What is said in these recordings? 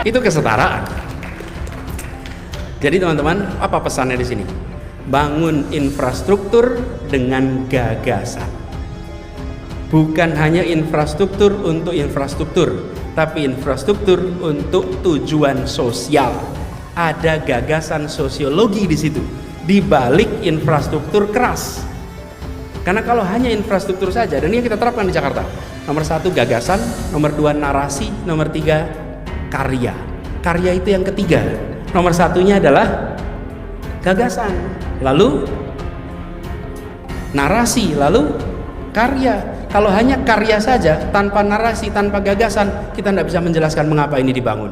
Itu kesetaraan. Jadi teman-teman, apa pesannya di sini? Bangun infrastruktur dengan gagasan. Bukan hanya infrastruktur untuk infrastruktur, tapi infrastruktur untuk tujuan sosial. Ada gagasan sosiologi di situ, di balik infrastruktur keras. Karena kalau hanya infrastruktur saja, dan ini kita terapkan di Jakarta. Nomor 1 gagasan, nomor 2 narasi, nomor 3 karya. Karya itu yang ketiga. Nomor 1-nya adalah gagasan, lalu narasi, lalu karya. Kalau hanya karya saja, tanpa narasi, tanpa gagasan, kita tidak bisa menjelaskan mengapa ini dibangun.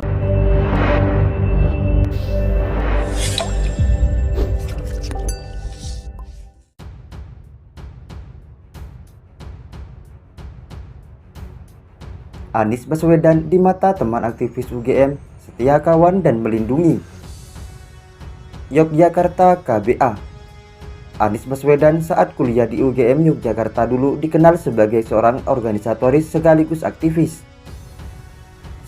Anies Baswedan di mata teman aktivis UGM, setia kawan dan melindungi. Yogyakarta KBA. Anies Baswedan saat kuliah di UGM Yogyakarta dulu dikenal sebagai seorang organisatoris sekaligus aktivis.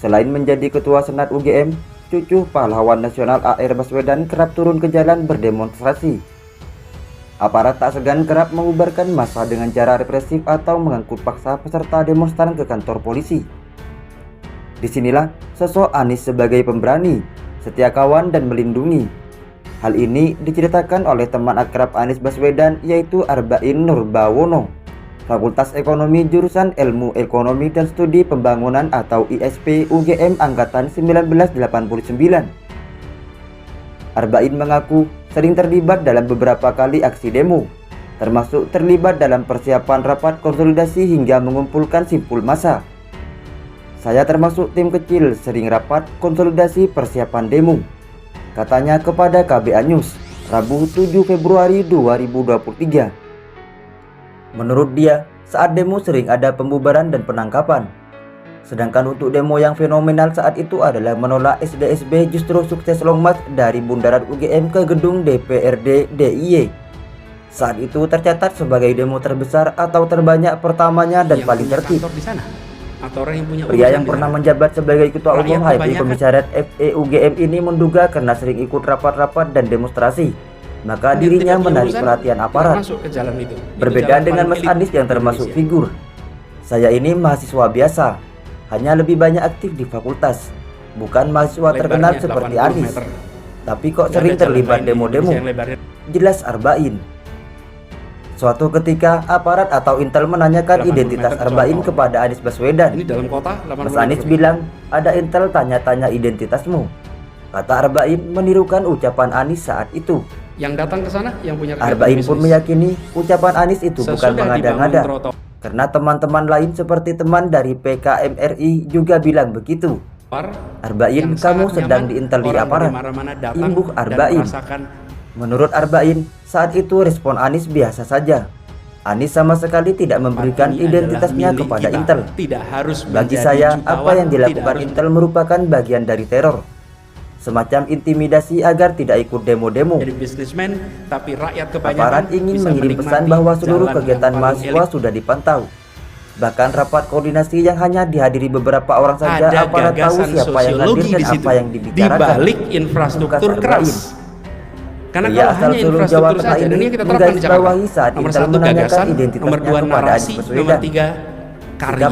Selain menjadi ketua senat UGM, cucu pahlawan nasional AR Baswedan kerap turun ke jalan berdemonstrasi. Aparat tak segan kerap mengubarkan massa dengan cara represif atau mengangkut paksa peserta demonstran ke kantor polisi. Disinilah sosok Anies sebagai pemberani, setia kawan dan melindungi. Hal ini diceritakan oleh teman akrab Anies Baswedan, yaitu Arbain Nurbawono, Fakultas Ekonomi jurusan Ilmu Ekonomi dan Studi Pembangunan atau ISP UGM Angkatan 1989. Arbain mengaku sering terlibat dalam beberapa kali aksi demo, termasuk terlibat dalam persiapan rapat konsolidasi hingga mengumpulkan simpul massa. Saya termasuk tim kecil sering rapat konsolidasi persiapan demo, katanya kepada KBA News, Rabu 7 Februari 2023. Menurut dia, saat demo sering ada pembubaran dan penangkapan. Sedangkan untuk demo yang fenomenal saat itu adalah menolak SDSB justru sukses long march dari bundaran UGM ke gedung DPRD DIY. Saat itu tercatat sebagai demo terbesar atau terbanyak pertamanya dan paling tertib. Pria yang pernah menjabat sebagai ketua umum HMI Komisariat FE UGM ini menduga karena sering ikut rapat-rapat dan demonstrasi, maka dirinya menarik perhatian aparat. Berbeda dengan Mas Anies yang termasuk figur. Saya ini mahasiswa biasa, hanya lebih banyak aktif di fakultas, bukan mahasiswa terkenal seperti Anies. Tapi kok sering terlibat demo-demo? Jelas Arbain. Suatu ketika aparat atau intel menanyakan identitas Arbain kepada Anies Baswedan. Mas Anies bilang, ada intel tanya-tanya identitasmu. Kata Arbain menirukan ucapan Anies saat itu. Yang datang ke sana yang punya Arbain pun meyakini ucapan Anies itu bukan mengada-ngada. Karena teman-teman lain seperti teman dari PKMRI juga bilang begitu. Arbain, kamu sedang diinteli aparat. Imbuh Arbain. Menurut Arbain, saat itu respon Anies biasa saja. Anies sama sekali tidak memberikan identitasnya kepada intel. Bagi saya, apa yang dilakukan intel merupakan bagian dari teror, semacam intimidasi agar tidak ikut demo-demo. Aparat ingin mengirim pesan bahwa seluruh kegiatan mahasiswa sudah dipantau. Bahkan rapat koordinasi yang hanya dihadiri beberapa orang saja, aparat tahu siapa yang hadir dan apa yang dibicarakan. Di balik infrastruktur keras. Karena kalau hanya infrastruktur saja, dan ini kita terapkan di Jakarta. Nomor 1 gagasan, nomor 2 narasi, nomor 3 karya.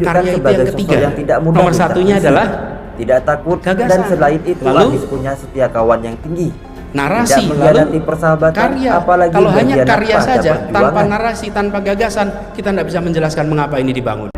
Karya itu yang ketiga. Nomor 1-nya adalah tidak takut gagasan. Dan selain itu Anies punya setia kawan yang tinggi. Narasi, lalu persahabatan, karya. Apalagi kalau hanya karya saja, tanpa narasi, tanpa gagasan, kita tidak bisa menjelaskan mengapa ini dibangun.